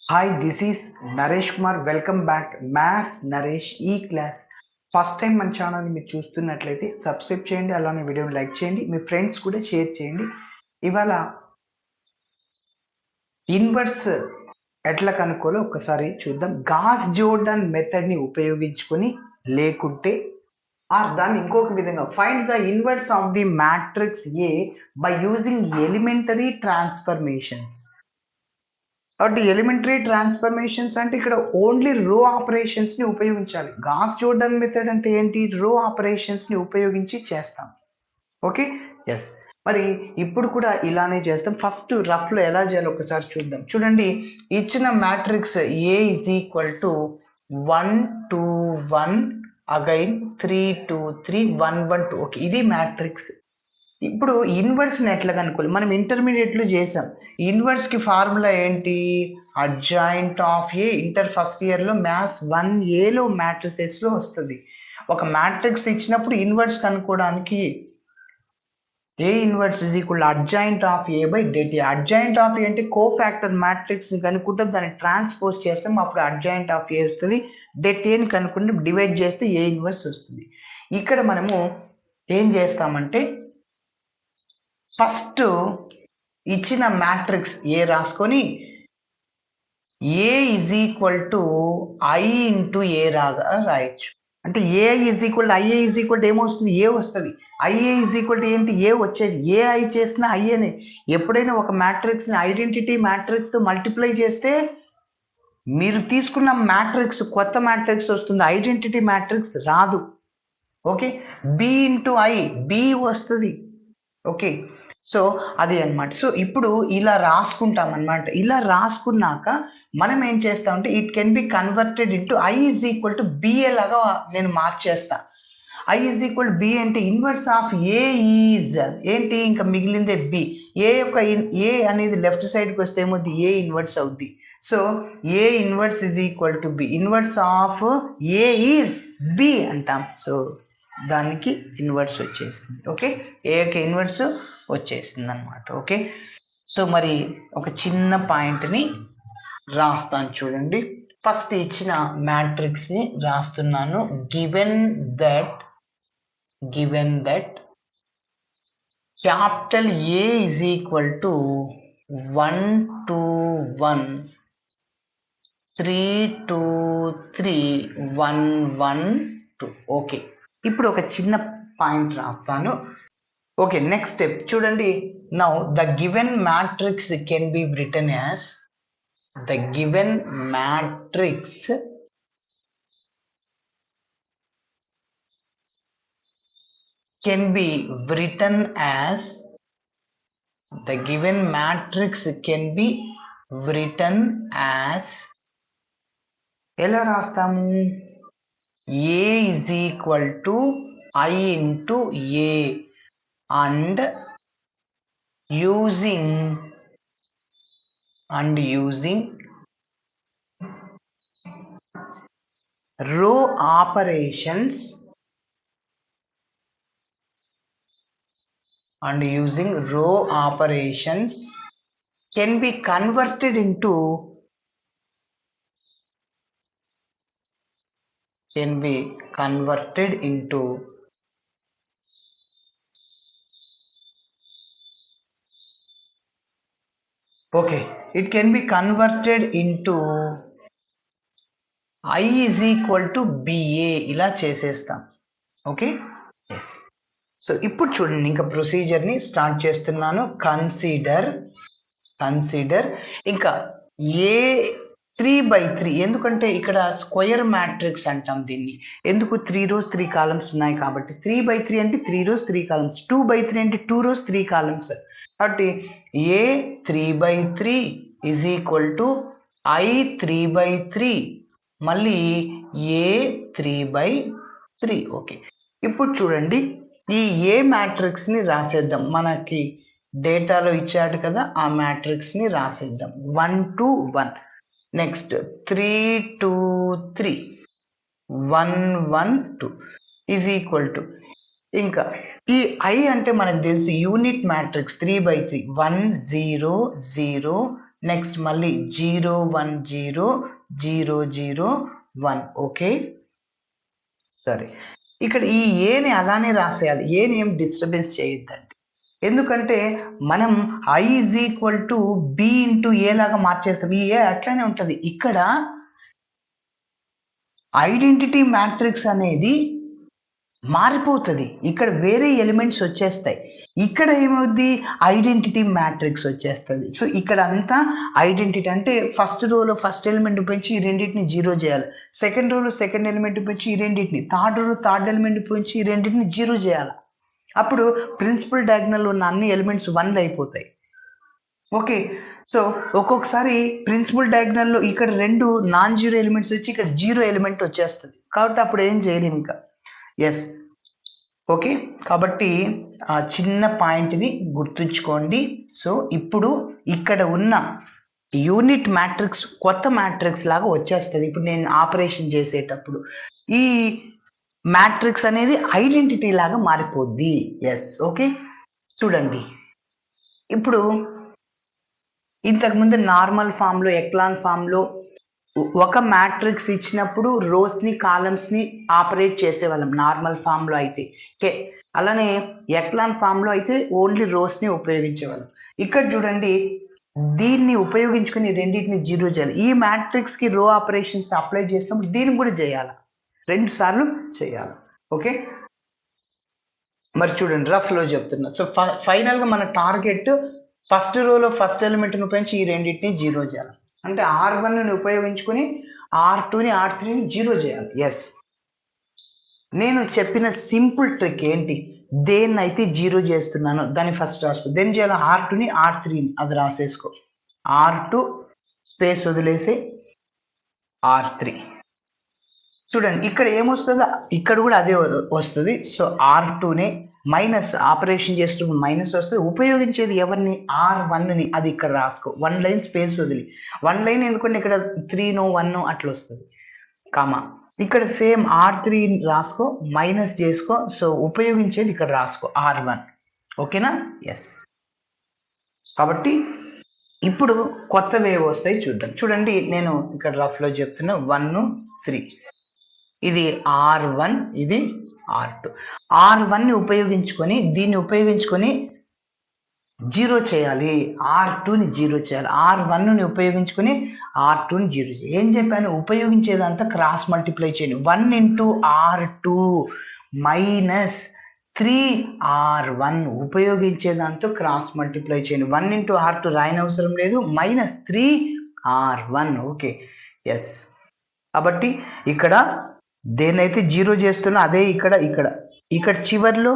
Hi, this is Naresh Kumar. Welcome back. Maths Naresh E-Class. First time మన ఛానల్ని మీరు చూస్తున్నట్లయితే సబ్స్క్రైబ్ చేయండి, అలానే వీడియోని లైక్ చేయండి, మీ ఫ్రెండ్స్ కూడా షేర్ చేయండి. ఇవాళ ఇన్వర్స్ ఎట్లా కనుక్కోలో ఒకసారి చూద్దాం. గాస్ జోర్డాన్ మెథడ్ని ఉపయోగించుకొని లేకుంటే దాన్ని ఇంకొక విధంగా find the inverse of the matrix A by using elementary transformations. కాబట్టి ఎలిమెంటరీ ట్రాన్స్ఫర్మేషన్స్ అంటే ఇక్కడ ఓన్లీ రో ఆపరేషన్స్ని ఉపయోగించాలి. గాస్ జోర్డాన్ మెథడ్ అంటే ఏంటి? రో ఆపరేషన్స్ని ఉపయోగించి చేస్తాం. Okay, yes. మరి ఇప్పుడు కూడా ఇలానే చేస్తాం. ఫస్ట్ రఫ్లో ఎలా చేయాలో ఒకసారి చూద్దాం. చూడండి, ఇచ్చిన matrix A is equal to 1 2 1 again 3 2 3 1 1 2. Okay, ఇది మ్యాట్రిక్స్. ఇప్పుడు ఇన్వర్స్ని ఎట్లా కనుక్కోవాలి? మనం ఇంటర్మీడియట్లో చేసాం. ఇన్వర్స్కి ఫార్ములా ఏంటి? Adjoint of A. Inter first ఇయర్లో మ్యాథ్స్ 1Aలో మ్యాట్రిసెస్లో వస్తుంది. ఒక మ్యాట్రిక్స్ ఇచ్చినప్పుడు ఇన్వర్స్ కనుక్కోవడానికి A inverse is equal adjoint of A by det A. అడ్జాయింట్ ఆఫ్ ఏ అంటే కోఫాక్టర్ మ్యాట్రిక్స్ని కనుక్కుంటే దాన్ని ట్రాన్స్పోజ్ చేస్తాం, అప్పుడు అడ్జాయింట్ ఆఫ్ ఏ వస్తుంది. డెట్ ఏని కనుక్కుంటే డివైడ్ చేస్తే ఏ ఇన్వర్స్ వస్తుంది. ఇక్కడ మనము ఏం చేస్తామంటే ఫస్ట్ ఇచ్చిన మ్యాట్రిక్స్ ఏ రాసుకొని A is equal to I into A రాయొచ్చు. అంటే A is equal I A is equal ఏమొస్తుంది? ఏ వస్తుంది. ఐఏ ఈజ్ ఈక్వల్ ఏంటి? ఏ వచ్చేది. ఏ ఐ చేసిన ఐఏనే. ఎప్పుడైనా ఒక మ్యాట్రిక్స్ని ఐడెంటిటీ మ్యాట్రిక్స్తో మల్టిప్లై చేస్తే మీరు తీసుకున్న మ్యాట్రిక్స్ కొత్త మ్యాట్రిక్స్ వస్తుంది, ఐడెంటిటీ మ్యాట్రిక్స్ రాదు. Okay, B into I B వస్తుంది. ఓకే, సో అది అనమాట. సో ఇప్పుడు ఇలా రాసుకుంటాం అనమాట. ఇలా రాసుకున్నాక మనం ఏం చేస్తామంటే it can be converted into I is equal to BA లాగా నేను మార్చేస్తా. ఐ ఈజ్ ఈక్వల్ బి అంటే ఇన్వర్స్ ఆఫ్ ఏ ఈజ్ ఏంటి? ఇంకా మిగిలిందే బి. ఏ యొక్క ఏ అనేది లెఫ్ట్ సైడ్కి వస్తే ఏమవుద్ది? ఏ ఇన్వర్స్ అవుద్ది. So A inverse is equal to B. Inverse of A is B అంటాం. సో దానికి ఇన్వర్స్ వచ్చేసింది. ఓకే, ఏ యొక్క ఇన్వర్స్ వచ్చేసింది అనమాట. ఓకే, సో మరి ఒక చిన్న పాయింట్ని రాస్తాను చూడండి. ఫస్ట్ ఇచ్చిన మ్యాట్రిక్స్ని రాస్తున్నాను. Given that capital A is equal to 1 2 1 3 2 3 1 1 2. Okay, ఇప్పుడు ఒక చిన్న పాయింట్ రాస్తాను. ఓకే, నెక్స్ట్ స్టెప్ చూడండి. Now the given matrix can be written as the given matrix can be written as the given matrix can be written as ఎలా రాస్తాము? A is equal to I into A and using row operations can be converted into okay, it can be converted into I is equal to BA ఇలా చేసేస్తాం. Okay, yes. So ఇప్పుడు చూడండి, ఇంకా ప్రొసీజర్ని start చేస్తున్నాను. Consider ఇంకా ఏ 3/3. ఎందుకంటే ఇక్కడ square matrix అంటాం దీన్ని. ఎందుకు? 3 rows 3 columns ఉన్నాయి కాబట్టి. 3/3 అంటే 3 rows 3 columns. 2/3 అంటే 2 rows 3 columns. కాబట్టి ఏ 3/3 ఈజ్ ఈక్వల్ టు ఐ 3/3 మళ్ళీ ఏ 3/3. ఓకే, ఇప్పుడు చూడండి, ఈ ఏ మ్యాట్రిక్స్ని రాసేద్దాం. మనకి డేటాలో ఇచ్చాడు కదా, ఆ మ్యాట్రిక్స్ని రాసేద్దాం. 1 2 1. నెక్స్ట్ 3 2 3 1 1 2 ఈజ్ ఈక్వల్ టు ఇంకా ఈ ఐ అంటే మనకు తెలుసు యూనిట్ మ్యాట్రిక్స్ 3/3 1 0 0 నెక్స్ట్ మళ్ళీ 0 1 0 0 0 1. ఓకే, సరే. ఇక్కడ ఈ ఏని అలానే రాసేయాలి, ఏని ఏం డిస్టర్బెన్స్ చేయొద్దండి. ఎందుకంటే మనం I = B × A లాగా మార్చేస్తాం. ఈ ఏ అట్లానే ఉంటుంది. ఇక్కడ ఐడెంటిటీ మ్యాట్రిక్స్ అనేది మారిపోతుంది, ఇక్కడ వేరే ఎలిమెంట్స్ వచ్చేస్తాయి. ఇక్కడ ఏమవుద్ది, ఐడెంటిటీ మ్యాట్రిక్స్ వచ్చేస్తుంది. సో ఇక్కడ అంతా ఐడెంటిటీ అంటే ఫస్ట్ రోలో ఫస్ట్ ఎలిమెంట్ పెంచి ఈ రెండింటిని 0 చేయాలి, సెకండ్ రోలో సెకండ్ ఎలిమెంట్ పెంచి ఈ రెండింటిని, థర్డ్ రోలో థర్డ్ ఎలిమెంట్ పెంచి ఈ రెండింటిని 0 చేయాలి. అప్పుడు ప్రిన్సిపల్ డయాగ్నల్ ఉన్న అన్ని ఎలిమెంట్స్ 1 అయిపోతాయి. ఓకే, సో ఒక్కొక్కసారి ప్రిన్సిపల్ డయాగ్నల్లో ఇక్కడ 2 నాన్ జీరో ఎలిమెంట్స్ వచ్చి ఇక్కడ 0 ఎలిమెంట్ వచ్చేస్తుంది, కాబట్టి అప్పుడు ఏం చేయలేము ఇంకా. Yes, okay. కాబట్టి ఆ చిన్న పాయింట్ని గుర్తుంచుకోండి. సో ఇప్పుడు ఇక్కడ ఉన్న యూనిట్ మ్యాట్రిక్స్ కొత్త మ్యాట్రిక్స్ లాగా వచ్చేస్తుంది ఇప్పుడు నేను ఆపరేషన్ చేసేటప్పుడు. ఈ మ్యాట్రిక్స్ అనేది ఐడెంటిటీ లాగా మారిపోద్ది. Yes, okay. చూడండి, ఇప్పుడు ఇంతకుముందు నార్మల్ ఫామ్లో ఎక్లాన్ ఫామ్లో ఒక మ్యాట్రిక్స్ ఇచ్చినప్పుడు రోస్ని కాలమ్స్ని ఆపరేట్ చేసేవాళ్ళం నార్మల్ ఫామ్లో అయితే. ఓకే, అలానే ఎక్లాన్ ఫామ్లో అయితే ఓన్లీ రోస్ని ఉపయోగించేవాళ్ళం. ఇక్కడ చూడండి, దీన్ని ఉపయోగించుకుని రెండింటిని 0 చేయాలి. ఈ మ్యాట్రిక్స్కి రో ఆపరేషన్స్ అప్లై చేసినప్పుడు దీన్ని కూడా చేయాలి, 2 సార్లు చేయాలి. ఓకే, మరి చూడండి రఫ్లో చెప్తున్నా. సో ఫైనల్గా మన టార్గెట్ ఫస్ట్ రోలో ఫస్ట్ ఎలిమెంట్ని ఉపయోగించి ఈ రెండింటిని 0 చేయాలి. అంటే R1ని ఉపయోగించుకుని R2ని R3ని 0 చేయాలి. ఎస్, నేను చెప్పిన సింపుల్ ట్రిక్ ఏంటి, దేన్నైతే 0 చేస్తున్నానో దాన్ని ఫస్ట్ రాసుకో, దేని చేయాలి, R2ని R3ని అది రాసేసుకో. R2 స్పేస్ వదిలేసి R3. చూడండి ఇక్కడ ఏమొస్తుందో ఇక్కడ కూడా అదే వస్తుంది. సో R2నే మైనస్ ఆపరేషన్ చేస్తున్నప్పుడు మైనస్ వస్తుంది. ఉపయోగించేది ఎవరిని, R1ని, అది ఇక్కడ రాసుకో. 1 లైన్ స్పేస్ వదిలి, 1 లైన్ ఎందుకంటే ఇక్కడ 3 no 1 అట్లా వస్తుంది, కామా. ఇక్కడ సేమ్ R3 రాసుకో, మైనస్ చేసుకో. సో ఉపయోగించేది ఇక్కడ రాసుకో R1. ఓకేనా? ఎస్. కాబట్టి ఇప్పుడు కొత్తవి ఏవి వస్తాయి చూద్దాం. చూడండి, నేను ఇక్కడ రఫ్లో చెప్తున్నా 1 3. ఇది R1, ఇది R2. R1ని ఉపయోగించుకొని దీన్ని ఉపయోగించుకొని 0 చేయాలి, R2ని 0 చేయాలి. R1ని ఉపయోగించుకొని R2ని 0 చేయాలి. ఏం చెప్పాను, ఉపయోగించేదంతా క్రాస్ మల్టిప్లై చేయండి. 1 × R2 minus 3R1 ఉపయోగించేదాంతో cross multiply చేయండి. 1 × R2 రాయనవసరం లేదు, మైనస్ 3R1. Okay, yes. కాబట్టి ఇక్కడ దేన్నైతే 0 చేస్తున్నా అదే ఇక్కడ ఇక్కడ ఇక్కడ చివరిలో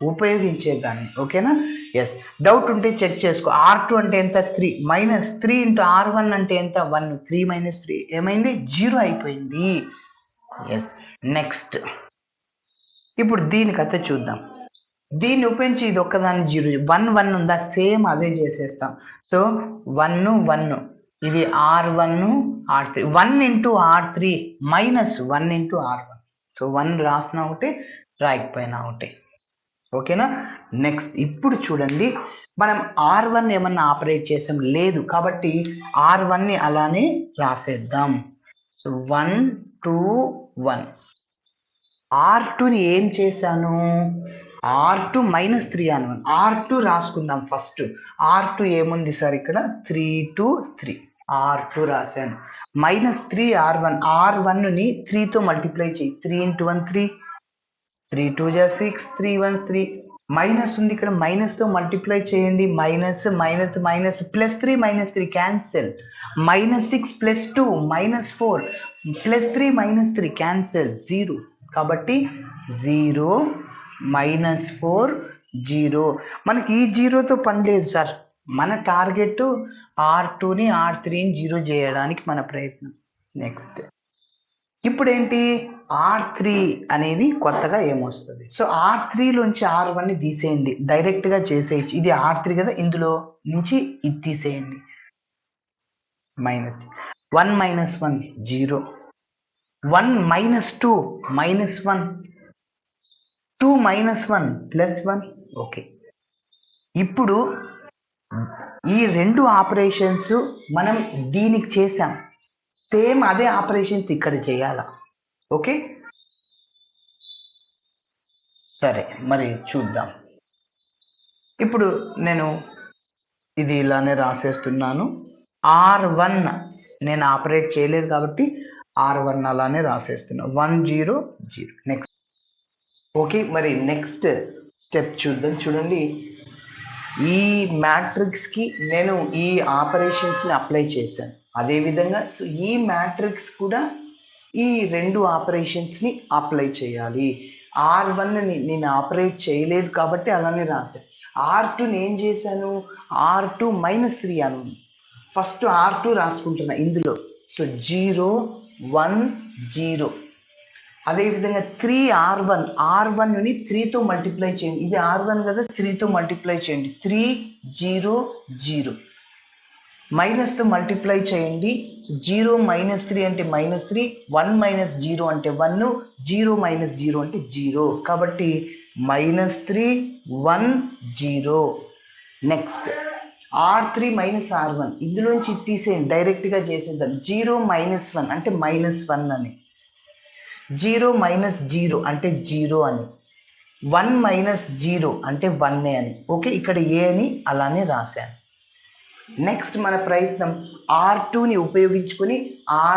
ఉపయోగించేదాన్ని. ఓకేనా? ఎస్. డౌట్ ఉంటే చెక్ చేసుకో. R2 అంటే ఎంత, 3, మైనస్ 3 × R1 అంటే ఎంత, 1. 3 - 3 ఏమైంది, 0 అయిపోయింది. ఎస్. నెక్స్ట్ ఇప్పుడు దీనికైతే చూద్దాం. దీన్ని ఉపయోగించి ఇది ఒక్కదాన్ని 0, 1 1 ఉందా, సేమ్ అదే చేసేస్తాం. సో 1 1, ఇది R1 R3, 1 × R3 minus 1 × R1. So 1 రాసిన ఒకటి, రాయకపోయినా ఒకటి. ఓకేనా? నెక్స్ట్ ఇప్పుడు చూడండి, మనం R1 ఏమన్నా ఆపరేట్ చేసాం లేదు, కాబట్టి R1ని అలానే రాసేద్దాం. సో 1 2 1. R2ని ఏం చేశాను, R2 - 3 అని R2 రాసుకుందాం ఫస్ట్. R2 ఏముంది సార్ ఇక్కడ, 3 2 3. R2 రాశాను, మైనస్ 3 R1. R1ని 3తో మల్టిప్లై చేయి. 3 × 1 3, 3 2 6, 3 1 3. మైనస్ ఉంది ఇక్కడ, మైనస్తో మల్టిప్లై చేయండి. Minus minus minus, +3 - 3 cancel. -6 + 2 -4, +3 - 3 cancel, 0. కాబట్టి 0 -4 0. మనకి ఈ 0తో పని లేదు సార్, మన టార్గెట్ R2ని R3ని 0 చేయడానికి మన ప్రయత్నం. నెక్స్ట్ ఇప్పుడు ఏంటి, R3 అనేది కొత్తగా ఏమొస్తుంది. సో R3లోంచి R1ని తీసేయండి, డైరెక్ట్గా చేసేయచ్చు. ఇది R3 కదా, ఇందులో నుంచి ఇది తీసేయండి. -1 - 1 0, 1 - 2 -1, 2 - 1 +1. ఓకే, ఇప్పుడు ఈ రెండు ఆపరేషన్స్ మనం దీనికి చేసాం, సేమ్ అదే ఆపరేషన్స్ ఇక్కడ చేయాల. ఓకే, సరే మరి చూద్దాం. ఇప్పుడు నేను ఇది ఇలానే రాసేస్తున్నాను. R1 నేను ఆపరేట్ చేయలేదు కాబట్టి R1 అలానే రాసేస్తున్నా. 1 0 0. నెక్స్ట్. ఓకే, మరి నెక్స్ట్ స్టెప్ చూద్దాం. చూడండి, ఈ మ్యాట్రిక్స్కి నేను ఈ ఆపరేషన్స్ని అప్లై చేశాను. అదేవిధంగా సో ఈ మ్యాట్రిక్స్ కూడా ఈ రెండు ఆపరేషన్స్ని అప్లై చేయాలి. R1ని నేను ఆపరేట్ చేయలేదు కాబట్టి అలానే రాశాను. R2ని ఏం చేశాను, R2 -3 అను. ఫస్ట్ R2 రాసుకుంటున్నా ఇందులో. సో 0 1 0. అదేవిధంగా 3R1ని 3తో మల్టిప్లై చేయండి. ఇది R1 కదా, 3తో మల్టిప్లై చేయండి. 3 0 0. మైనస్తో మల్టిప్లై చేయండి. 0 -3 అంటే -3, 1 - 0 అంటే 1, 0 - 0 అంటే 0. కాబట్టి -3 1 0. నెక్స్ట్ R3 - R1 ఇందులోంచి తీసేయండి, డైరెక్ట్గా చేసేద్దాం. 0 - 1 అంటే -1 అని, 0 - 0 అంటే 0 అని, 1 - 0 అంటే 1 అని. ఓకే, ఇక్కడ ఏ అని అలానే రాశాను. నెక్స్ట్ మన ప్రయత్నం R2ని ఉపయోగించుకొని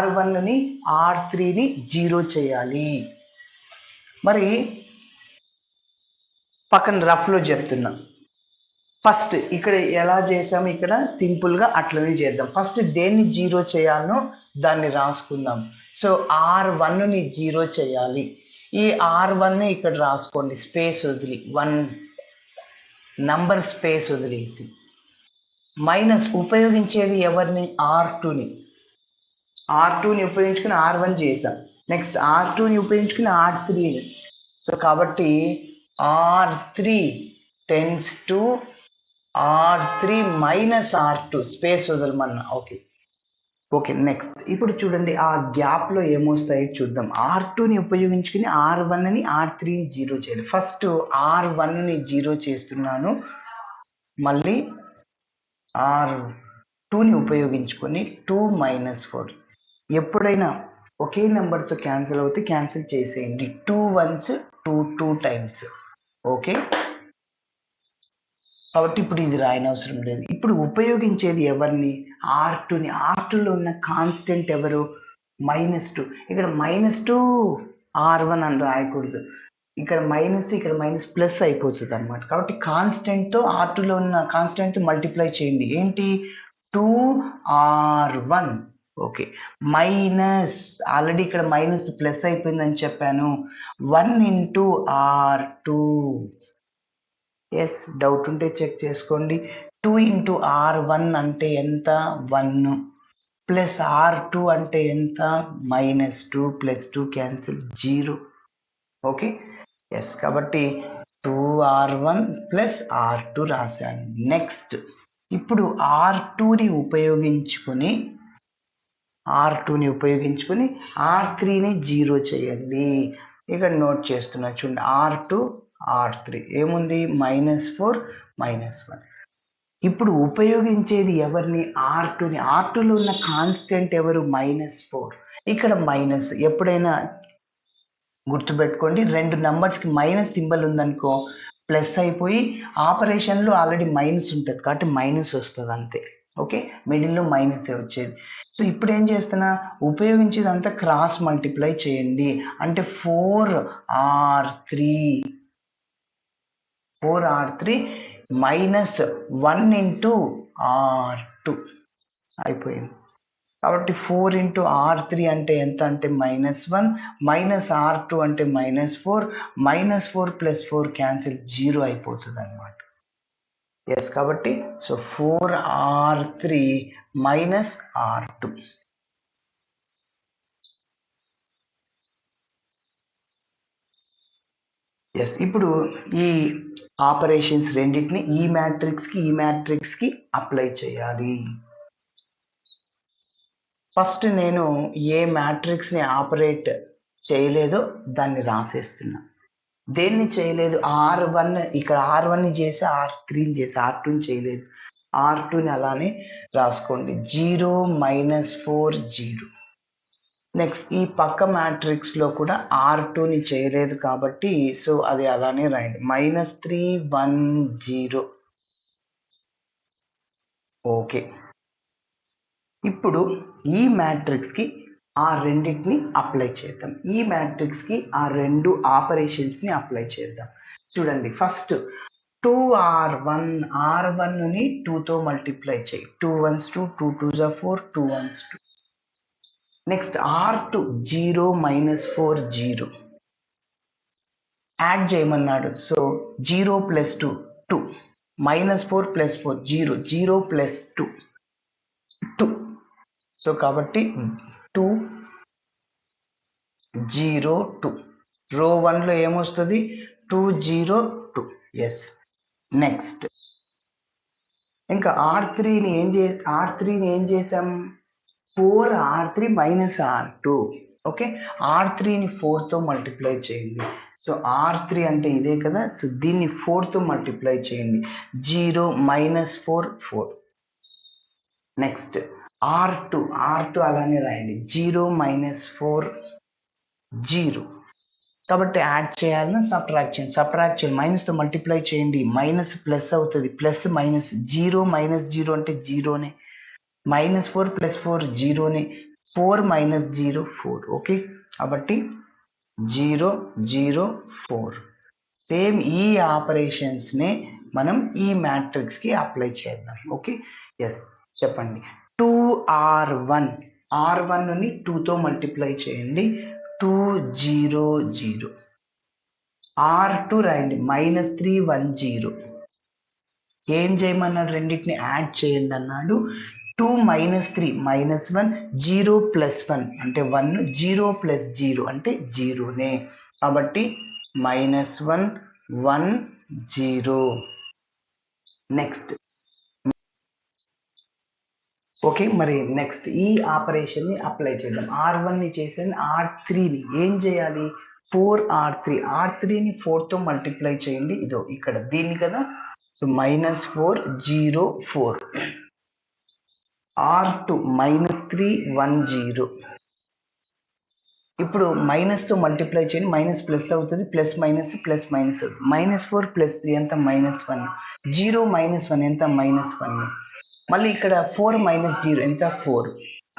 R1ని R3ని 0 చేయాలి. మరి పక్కన రఫ్లో చెప్తున్నా. ఫస్ట్ ఇక్కడ ఎలా చేసాము, ఇక్కడ సింపుల్గా అట్లనే చేద్దాం. ఫస్ట్ దేన్ని 0 చేయాలనో దాన్ని రాసుకుందాం. సో R1ని 0 చేయాలి. ఈ R1ని ఇక్కడ రాసుకోండి, స్పేస్ వదిలి, 1 నంబర్ స్పేస్ వదిలేసి. మైనస్ ఉపయోగించేది ఎవరిని, R2ని. R2ని ఉపయోగించుకుని R1 చేసాం. నెక్స్ట్ R2ని ఉపయోగించుకుని R3ని. సో కాబట్టి R3 tends to R3 - R2 space వదలమన్నా. Okay okay, next. ఇప్పుడు చూడండి, ఆ గ్యాప్లో ఏమొస్తాయో చూద్దాం. R2ని ఉపయోగించుకుని R1ని R3ని 0 చేయాలి. ఫస్ట్ R1ని 0 చేస్తున్నాను, మళ్ళీ R2ని ఉపయోగించుకొని 2 - 4. ఎప్పుడైనా ఒకే నెంబర్తో క్యాన్సిల్ అవుతే క్యాన్సిల్ చేసేయండి. 2 1s 2 2 times. ఓకే, కాబట్టి ఇప్పుడు ఇది రాయనవసరం లేదు. ఇప్పుడు ఉపయోగించేది ఎవరిని, R2ని. R2లో ఉన్న కాన్స్టెంట్ ఎవరు, -2. ఇక్కడ -2 R1 అని రాయకూడదు, ఇక్కడ మైనస్ ఇక్కడ మైనస్ ప్లస్ అయిపోతుంది అనమాట. కాబట్టి కాన్స్టెంట్తో R2లో ఉన్న కాన్స్టెంట్ మల్టిప్లై చేయండి. ఏంటి, 2R1. ఓకే, మైనస్ ఆల్రెడీ ఇక్కడ మైనస్ ప్లస్ అయిపోయిందని చెప్పాను, 1 × R2. ఎస్, డౌట్ ఉంటే చెక్ చేసుకోండి. 2 × R1 అంటే ఎంత, 1, ప్లస్ R2 అంటే ఎంత, -2 + 2 క్యాన్సిల్, 0. ఓకే, ఎస్, కాబట్టి 2R1 + R2 రాశాను. నెక్స్ట్, ఇప్పుడు R2ని ఉపయోగించుకొని R3ని 0 చేయండి. ఇక్కడ నోట్ చేస్తున్నా చూడండి, R2 R3 ఏముంది, -4 -1. ఇప్పుడు ఉపయోగించేది ఎవరిని, R2ని. R2లో ఉన్న కాన్స్టెంట్ ఎవరు, -4. ఇక్కడ మైనస్ ఎప్పుడైనా గుర్తుపెట్టుకోండి, రెండు నెంబర్స్కి మైనస్ సింబల్ ఉందనుకో ప్లస్ అయిపోయి ఆపరేషన్లో ఆల్రెడీ మైనస్ ఉంటుంది కాబట్టి మైనస్ వస్తుంది అంతే. ఓకే, మిడిల్లో మైనస్ వచ్చేది. సో ఇప్పుడు ఏం చేస్తున్నా, ఉపయోగించేది అంతా క్రాస్ మల్టిప్లై చేయండి. అంటే 4R3 -1 × R2 అయిపోయింది. కాబట్టి 4 × R3 అంటే ఎంత అంటే -1, -R2 అంటే -4, -4 + 4 క్యాన్సిల్, 0 అయిపోతుంది అనమాట. ఎస్, కాబట్టి సో 4R3 - R2. ఎస్, ఇప్పుడు ఈ ఆపరేషన్స్ రెండింటిని ఈ మ్యాట్రిక్స్కి అప్లై చేయాలి. ఫస్ట్ నేను ఏ మ్యాట్రిక్స్ని ఆపరేట్ చేయలేదో దాన్ని రాసేస్తున్నా. దేన్ని చేయలేదు, R1 ఇక్కడ R1ని చేసి R3ని చేసి R2ని చేయలేదు. R2ని అలానే రాసుకోండి, 0 -4 0. నెక్స్ట్ ఈ పక్క మ్యాట్రిక్స్లో కూడా R2ని చేయలేదు కాబట్టి సో అది అలానే రాయండి, -3 1 0. ఓకే, ఇప్పుడు ఈ మ్యాట్రిక్స్కి ఆ రెండింటిని అప్లై చేద్దాం. ఈ మ్యాట్రిక్స్కి ఆ రెండు ఆపరేషన్స్ని అప్లై చేద్దాం. చూడండి, ఫస్ట్ 2R1ని 2తో మల్టిప్లై చేయి, 2 1s 2, 2 2s 4, 2 1s 2. Next R2 0 -4 0 add చేయమన్నాడు, సో 0 + 2 2, -4 + 4 0, 0 + 2 2. సో కాబట్టి 2 0 2. రో 1లో ఏమొస్తుంది, 2 0 2. ఎస్. నెక్స్ట్ ఇంకా R3ని ఏం చేసాం, 4R3 - R2. ఓకే, R3ని 4తో మల్టిప్లై చేయండి. సో R3 అంటే ఇదే కదా, సో దీన్ని 4తో మల్టిప్లై చేయండి, 0 -4 4. నెక్స్ట్ R2 అలానే రాయండి, 0 -4 0. కాబట్టి యాడ్ చేయాలన్నా సబ్ట్రాక్ట్ చేయండి, మైనస్తో మల్టిప్లై చేయండి, మైనస్ ప్లస్ అవుతుంది, ప్లస్ మైనస్, 0 -0 అంటే 0నే, -4 + 4 0నే, 4 - 0 4. ఓకే, కాబట్టి 0 0 4. సేమ్ ఈ ఆపరేషన్స్నే మనం ఈ మ్యాట్రిక్స్కి అప్లై చేద్దాం. ఓకే, ఎస్, చెప్పండి. 2R1ని 2తో మల్టిప్లై చేయండి, 2 0 0. R2 రాయండి, -3 1 0. ఏం చేయమన్నాడు, రెండింటిని యాడ్ చేయండి అన్నాడు. 2 -3 -1, 0 + 1 అంటే 1, 0 + 0 అంటే 0నే, కాబట్టి -1 1 0. నెక్స్ట్ ఓకే, మరి నెక్స్ట్ ఈ ఆపరేషన్ని అప్లై చేద్దాం. R1ని చేసాను, R3ని ఏం చేయాలి, 4R3ని 4తో మల్టిప్లై చేయండి, ఇదో ఇక్కడ దీన్ని కదా, సో -4 0 4. R2 -3 1 0. ఇప్పుడు మైనస్తో మల్టిప్లై చేయండి, మైనస్ ప్లస్ అవుతుంది, ప్లస్ మైనస్ అవుతుంది, -4 + 3 ఎంత, -1, 0 -1 ఎంత, -1. మళ్ళీ ఇక్కడ 4 - 0 ఎంత, 4.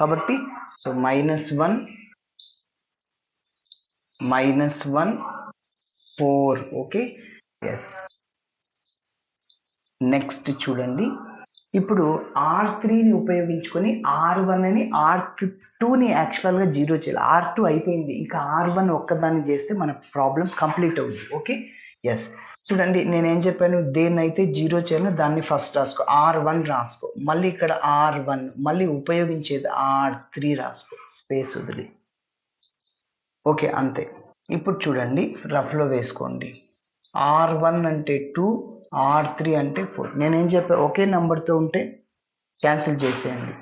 కాబట్టి సో -1 4. Okay, yes. నెక్స్ట్ చూడండి, ఇప్పుడు R3ని ఉపయోగించుకొని R1ని R2ని యాక్చువల్గా 0 చేయాలి. R2 అయిపోయింది, ఇంకా R1 ఒక్కదాన్ని చేస్తే మన ప్రాబ్లం కంప్లీట్ అవుతుంది. Okay, yes. చూడండి, నేనేం చెప్పాను, దేన్నైతే 0 చేయాలో దాన్ని ఫస్ట్ రాసుకో, R1 రాసుకో, మళ్ళీ ఇక్కడ R1, మళ్ళీ ఉపయోగించేది R3 రాసుకో, స్పేస్ వదిలి. ఓకే, అంతే. ఇప్పుడు చూడండి, రఫ్లో వేసుకోండి, R1 అంటే 2, R3 అంటే 4. నేనేం చెప్పా, ఒకే నెంబర్తో ఉంటే క్యాన్సిల్ చేసేయండి.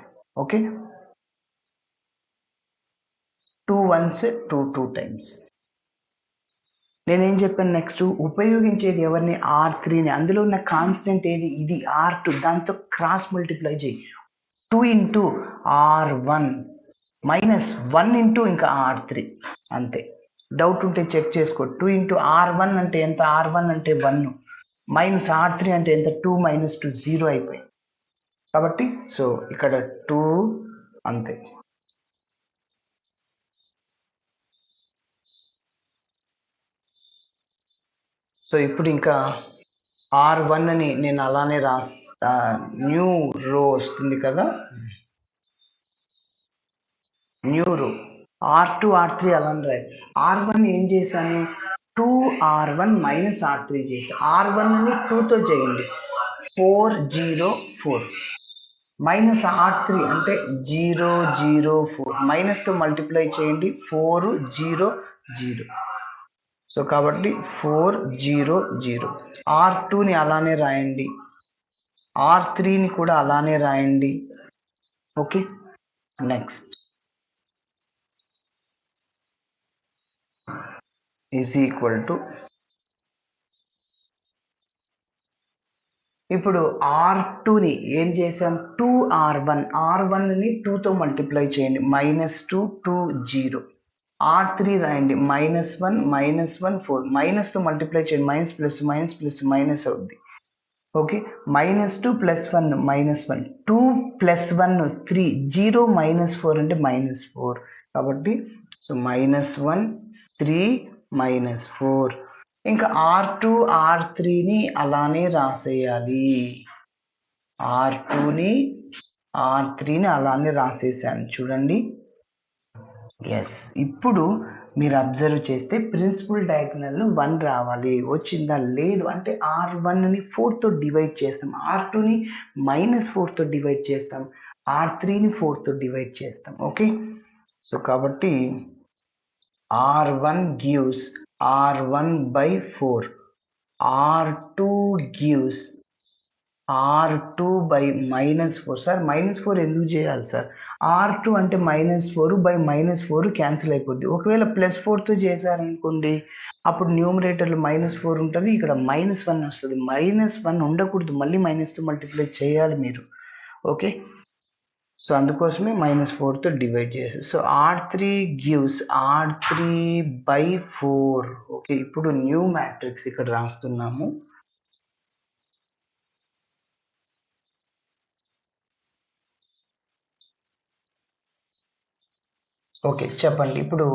Okay, 2 1s 2 2 times. నేనేం చెప్పాను, నెక్స్ట్ ఉపయోగించేది ఎవరిని, R3ని. అందులో ఉన్న కాన్స్టెంట్ ఏది, ఇది R2, దాంతో క్రాస్ మల్టిప్లై చేయి, 2 × R1 -1 × ఇంకా R3, అంతే. డౌట్ ఉంటే చెక్ చేసుకో, 2 × R1 అంటే ఎంత, R1 అంటే 1, -R3 అంటే ఎంత, 2 - 2 0 అయిపోయింది. కాబట్టి సో ఇక్కడ 2, అంతే. సో ఇప్పుడు ఇంకా R1ని నేను అలానే న్యూ రో వస్తుంది కదా, న్యూ రో, R2 R3 అలానే రాయి. R1 ఏం చేశాను, 2R1 - R3 చేసి, R1ని 2తో చేయండి, 4 0 4, -R3 అంటే 0 0 4, మైనస్తో మల్టిప్లై చేయండి, 4 0 0. సో కాబట్టి 4 0 0. R2ని అలానే రాయండి, R3ని కూడా అలానే రాయండి. Okay, next is equal to, ఇప్పుడు R2ని ఏం చేసాం, 2R1ని 2తో మల్టిప్లై చేయండి, -2 2 0. R3 రాయండి, -1 -1 4, మైనస్తో మల్టిప్లై చేయండి, minus plus minus plus minus అవుద్ది. ఓకే, -2 + 1 -1, 2 + 1 3, 0 -4 అంటే -4 కాబట్టి సో -1 3 -4. ఇంకా R2 R3ని అలానే రాసేయాలి, R2ని R3ని అలానే రాసేసాను చూడండి. ఎస్, ఇప్పుడు మీరు అబ్జర్వ్ చేస్తే ప్రిన్సిపల్ డయాగ్నల్ 1 రావాలి, వచ్చిందా, లేదు అంటే R1ని 4తో డివైడ్ చేస్తాం, R2ని -4తో డివైడ్ చేస్తాం, R3ని 4తో డివైడ్ చేస్తాం. ఓకే, సో కాబట్టి R1 gives R1/4, R2 gives R2 by -4. Sir -4 ఎందుకు చేయాలి సార్, R2 అంటే -4 by -4 క్యాన్సిల్ అయిపోద్ది. ఒకవేళ +4తో చేశారనుకోండి, అప్పుడు న్యూమరేటర్లో -4 ఉంటుంది, ఇక్కడ -1 వస్తుంది. -1 ఉండకూడదు, మళ్ళీ మైనస్తో మల్టిప్లై చేయాలి మీరు. ఓకే, సో అందుకోసమే -4తో డివైడ్ చేసి, so R3 gives R3/4. Okay, ఇప్పుడు న్యూ మ్యాట్రిక్స్ ఇక్కడ రాస్తున్నాము. ఓకే, చెప్పండి ఇప్పుడు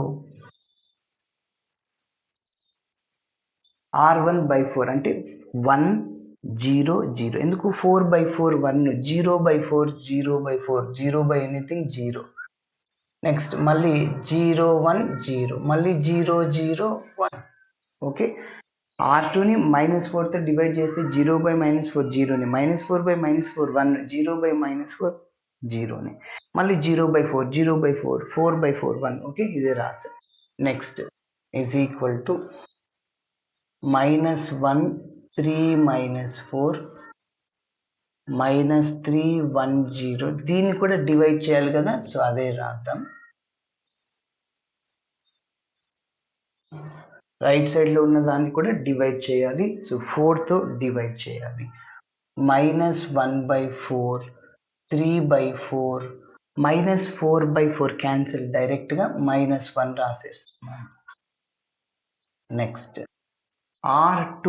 R1/4 అంటే 1 0 0, ఎందుకు 4/4 1, 0/4 0/4, 0 by anything 0. నెక్స్ట్ మళ్ళీ 0 1 0, మళ్ళీ 0 0 1. ఓకే, R2ని -4తో డివైడ్ చేస్తే 0/-4 0ని, -4/-4 1, 0/-4 0ని, మళ్ళీ 0/4 0/4 4/4 1. ఓకే, ఇదే రాసా. Next is equal to -1 3 -4 -3 1 0. దీన్ని కూడా డివైడ్ చేయాలి కదా, సో అదే రాద్దాం. రైట్ సైడ్లో ఉన్న దాన్ని కూడా డివైడ్ చేయాలి, సో 4తో డివైడ్ చేయాలి. -1/4 3/4 -4/4 క్యాన్సిల్, డైరెక్ట్గా -1 రాసేస్తున్నాను. నెక్స్ట్ R2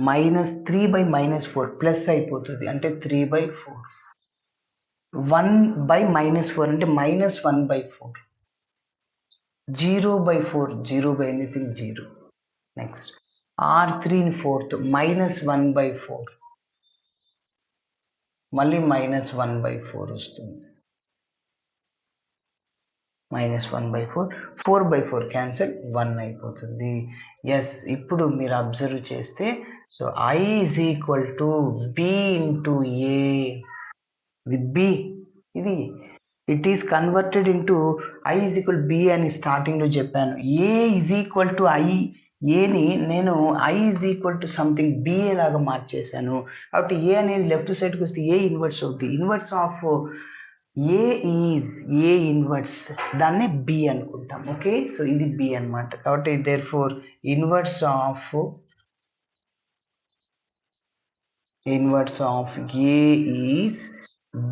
-3/-4 ప్లస్ అయిపోతుంది అంటే 3/4, 1/-4 అంటే -1/4, 0/4 0 by anything 0. నెక్స్ట్ R3ని 4తో -1/4, మళ్ళీ -1/4 వస్తుంది, -1/4 4/4 క్యాన్సిల్ 1 అయిపోతుంది. ఎస్, ఇప్పుడు మీరు అబ్జర్వ్ చేస్తే so I is equal to B into A. With B ఇది it is converted into I is equal B అని స్టార్టింగ్లో చెప్పాను. A ఈజ్ ఈక్వల్ టు ఏని నేను I is equal to something BA లాగా మార్చేశాను. కాబట్టి A అనేది లెఫ్ట్ సైడ్కి వస్తే A ఇన్వర్స్ అవుతుంది. Inverse of A is A inverse, దాన్నే B అనుకుంటాం. ఓకే, సో ఇది B అనమాట. కాబట్టి therefore inverse of A is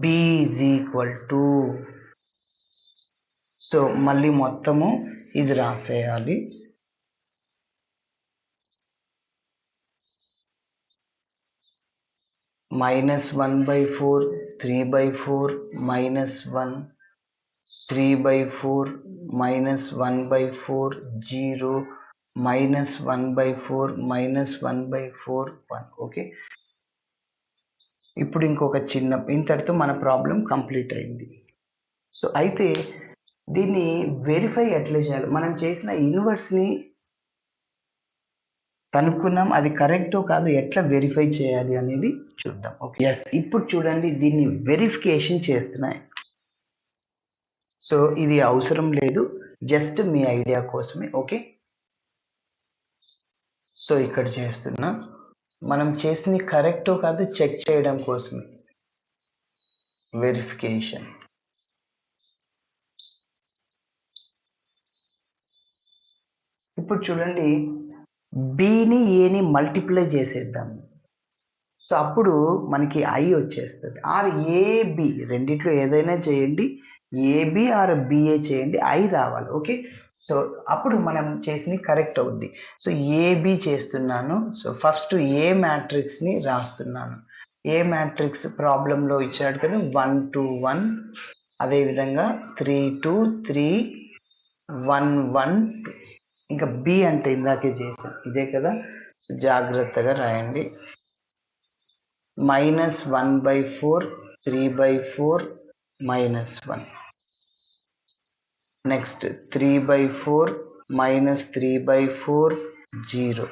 B is equal to, so మళ్ళీ మొత్తము ఇది రాసేయాలి. -1/4 3/4 -1 3/4 -1/4 0 -1/4 -1/4 1. ఓకే, ఇప్పుడు ఇంకొక చిన్న, ఇంతటితో మన ప్రాబ్లం కంప్లీట్ అయింది. సో అయితే దీన్ని వెరిఫై ఎట్లా చేయాలి, మనం చేసిన ఇన్వర్స్ని కనుక్కున్నాం, అది కరెక్టో కాదు, ఎట్లా వెరిఫై చేయాలి అనేది చూద్దాం. ఓకే, ఎస్, ఇప్పుడు చూడండి దీన్ని వెరిఫికేషన్ చేస్తున్నాయి. సో ఇది అవసరం లేదు, జస్ట్ మీ ఐడియా కోసమే. ఓకే, సో ఇక్కడ చేస్తున్నా, మనం చేసింది కరెక్టో కాదు చెక్ చేయడం కోసమే వెరిఫికేషన్. ఇప్పుడు చూడండి, బిని ఏని మల్టిప్లై చేసేద్దాం. సో అప్పుడు మనకి ఐ వచ్చేస్తుంది. ఆర్ ఏబి రెండిట్లో ఏదైనా చేయండి, ఏబి ఆర్ బిఏ చేయండి, ఐ రావాలి. ఓకే, సో అప్పుడు మనం చేసింది కరెక్ట్ అవుద్ది. సో ఏబి చేస్తున్నాను. సో ఫస్ట్ ఏ మ్యాట్రిక్స్ని రాస్తున్నాను. ఏ మ్యాట్రిక్స్ ప్రాబ్లంలో ఇచ్చాడు కదా, 1 2 1, అదేవిధంగా 3 2 3 1 1, ఇంకా బి అంటే ఇందాకే చేసాం ఇదే కదా. సో జాగ్రత్తగా రాయండి. -1/4 3/4 -1. నెక్స్ట్ 3/4 -3/4 0.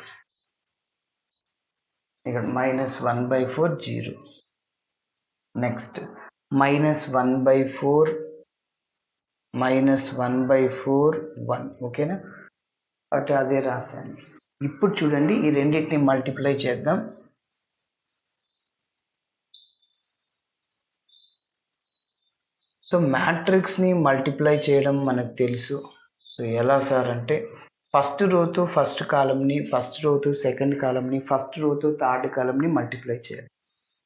ఇక్కడ -1/4 0. నెక్స్ట్ -1/4 -1/4 1. ఓకేనా, కాబట్టి అదే రాశాను. ఇప్పుడు చూడండి, ఈ రెండింటిని మల్టిప్లై చేద్దాం. సో మ్యాట్రిక్స్ని మల్టిప్లై చేయడం మనకు తెలుసు. సో ఎలా సార్ అంటే, ఫస్ట్ రోతో ఫస్ట్ కాలంని, ఫస్ట్ రోతో సెకండ్ కాలంని, ఫస్ట్ రోతో థర్డ్ కాలంని మల్టిప్లై చేయాలి.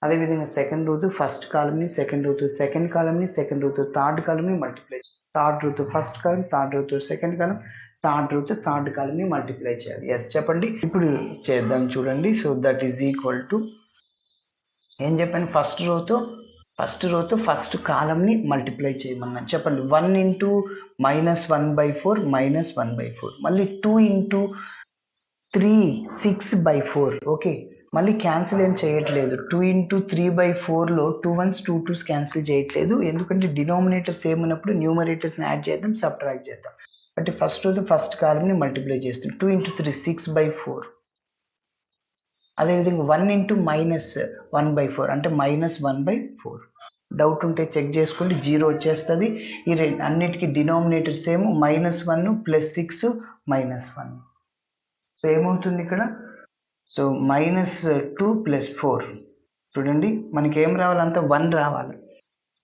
అదేవిధంగా సెకండ్ రోతో ఫస్ట్ కాలంని, సెకండ్ రోతో సెకండ్ కాలంని, సెకండ్ రోతో థర్డ్ కాలంని మల్టిప్లై చేయాలి. థర్డ్ రోతో ఫస్ట్ కాలం, థర్డ్ రోతో సెకండ్ కాలం, థర్డ్ రోతో థర్డ్ కాలంని మల్టిప్లై చేయాలి. ఎస్ చెప్పండి. ఇప్పుడు చేద్దాం చూడండి. So that is equal to, ఏం చెప్పాను, ఫస్ట్ రోతో ఫస్ట్ కాలంని మల్టిప్లై చేయమన్నాను. చెప్పండి. 1 ఇంటూ -1/4 -1/4, మళ్ళీ 2 ఇంటూ 3 6/4. ఓకే, మళ్ళీ క్యాన్సిల్ ఏం చేయట్లేదు. 2 ఇంటూ 3/4లో 2 1s 2 2s క్యాన్సిల్ చేయట్లేదు, ఎందుకంటే డినామినేటర్స్ సేమ్ ఉన్నప్పుడు న్యూమరేటర్స్ని యాడ్ చేద్దాం, సబ్ట్రాక్ట్ చేద్దాం. అంటే ఫస్ట్ రోజు ఫస్ట్ కాలంని మల్టిప్లై చేస్తాం. 2 ఇంటూ 3 6/4. అదేవిధంగా 1 ఇంటూ -1/4 అంటే -1/4. డౌట్ ఉంటే చెక్ చేసుకోండి, 0 వచ్చేస్తుంది. ఈ అన్నిటికీ డినామినేటర్ సేమ్, -1 + 6 -1. సో ఏమవుతుంది ఇక్కడ, సో -2 + 4. చూడండి, మనకి ఏం రావాలంతా 1 రావాలి.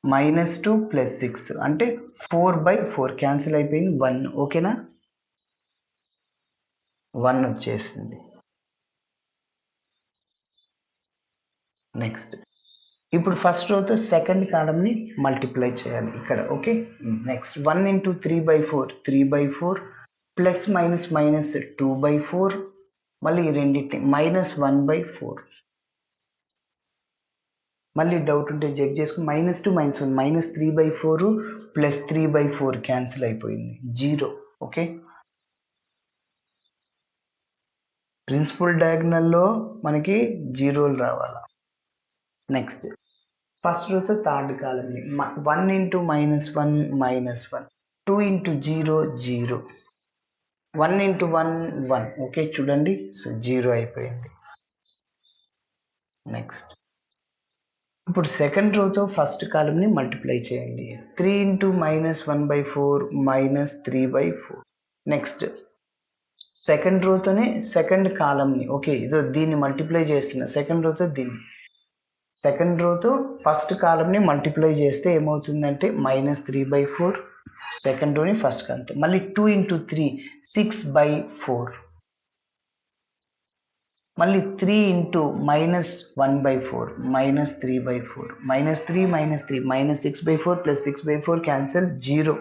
-2 + 6 అంటే 4/4 క్యాన్సిల్ అయిపోయింది, 1. ఓకేనా, 1 వచ్చేసింది. నెక్స్ట్ ఇప్పుడు ఫస్ట్ రోతో సెకండ్ కాలంని మల్టిప్లై చేయాలి ఇక్కడ. Okay, next 1 into 3/4 3/4 plus minus -2/4, మళ్ళీ ఈ రెండింటిని -1/4. మళ్ళీ డౌట్ ఉంటే చెక్ చేసుకుని -2 -1 -3/4 ప్లస్ 3/4 క్యాన్సిల్ అయిపోయింది, 0. ఓకే, ప్రిన్సిపల్ డయాగ్నల్లో మనకి 0లు రావాలి. నెక్స్ట్ ఫస్ట్ రోతో థర్డ్ కాలంని 1 ఇంటూ -1 -1, 2 ఇంటూ 0 0, 1 ఇంటూ 1 1. ఓకే చూడండి, సో 0 అయిపోయింది. నెక్స్ట్ ఇప్పుడు సెకండ్ రోతో ఫస్ట్ కాలంని మల్టిప్లై చేయండి. 3 ఇంటూ -1/4 -3/4. నెక్స్ట్ సెకండ్ రోతోనే సెకండ్ కాలంని, ఓకే ఇదో దీన్ని మల్టిప్లై చేస్తున్నా. సెకండ్ రోతో దీన్ని, సెకండ్ రోతో ఫస్ట్ కాలంని మల్టిప్లై చేస్తే ఏమవుతుందంటే -3/4. సెకండ్ రోని ఫస్ట్ కాలం, మళ్ళీ 2 ఇంటూ 3 6/4, మళ్ళీ 3 ఇంటూ -1/4 -3/4, -3 -6/4 ప్లస్ 6/4 క్యాన్సిల్, 0.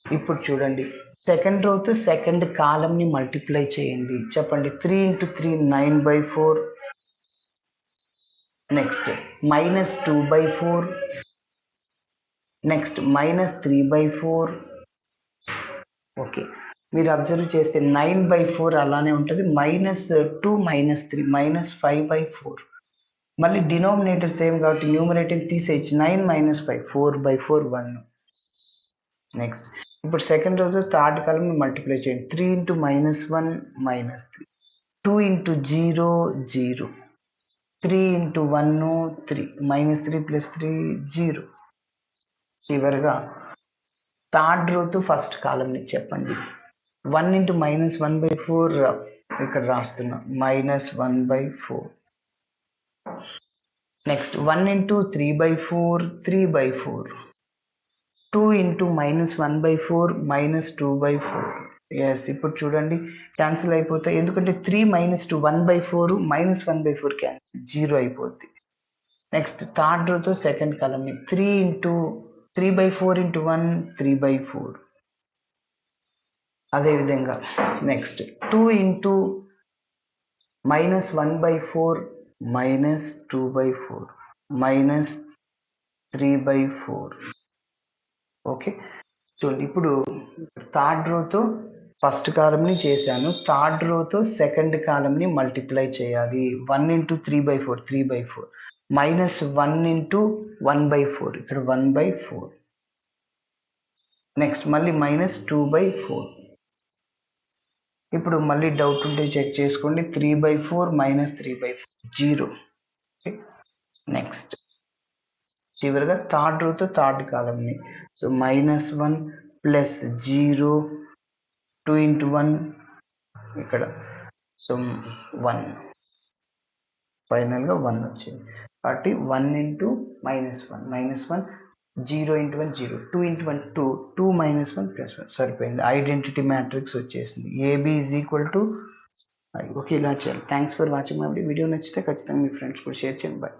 ఇప్పుడు చూడండి, సెకండ్ రోతో సెకండ్ కాలంని మల్టిప్లై చేయండి. చెప్పండి. 3 ఇంటూ 3 9/4. Next -2/4, next -3/4. ఓకే, మీరు అబ్జర్వ్ చేస్తే 9/4 అలానే ఉంటుంది. -2 -3 -5/4. మళ్ళీ డినామినేటర్ సేమ్ కాబట్టి న్యూమరేటర్ తీసేయచ్చు. 9 - 5 4/4 1. నెక్స్ట్ ఇప్పుడు సెకండ్ రోజు థర్డ్ కాలం మల్టిప్లై చేయండి. 3 ఇంటూ -1 -3, 2 ఇంటూ 0 0, 3 ఇంటూ 1 3, -3 + 3 0. చివరిగా థర్డ్ రోతో ఫస్ట్ కాలంని చెప్పండి. 1 ఇంటూ -1/4 ఇక్కడ రాస్తున్నా, -1/4. నెక్స్ట్ 1 ఇంటూ 3/4 3/4, 2 ఇంటూ -1/4 -2/4, ఎస్, ఇప్పుడు చూడండి క్యాన్సిల్ అయిపోతాయి, ఎందుకంటే 3 - 2 1/4 -1/4 క్యాన్సిల్ 0 అయిపోద్ది. నెక్స్ట్ థర్డ్ రోతో సెకండ్ కాలమ్ని 3/4 × 1 3/4. అదేవిధంగా నెక్స్ట్ 2 × -1/4 -2/4 -3/4. ఓకే, చూడండి ఇప్పుడు థర్డ్ రోతో ఫస్ట్ కాలమ్ని చేశాను, థర్డ్ రోతో సెకండ్ కాలమ్ని మల్టిప్లై చేయాలి. 1 × 3/4 3/4 -1 × 1/4 ఇక్కడ 1/4. నెక్స్ట్ మళ్ళీ -2/4. ఇప్పుడు మళ్ళీ డౌట్ ఉంటే చెక్ చేసుకోండి. 3/4 -3/4 0. నెక్స్ట్ చివరిగా థర్డ్ రోతో థర్డ్ కాలమ్ని, సో -1 +0 2 × 1 ఇక్కడ, సో 1, ఫైనల్గా 1 వచ్చింది. కాబట్టి 1 × -1 0 × 1 0 2 × 1 2 2 - 1 +1 సరిపోయింది. ఐడెంటిటీ మ్యాట్రిక్స్ వచ్చేసింది. AB = I. ఓకే, ఇలా చేయాలి. Thanks for watching my video. నచ్చితే ఖచ్చితంగా మీ ఫ్రెండ్స్ కూడా షేర్ చేయండి. బాయ్.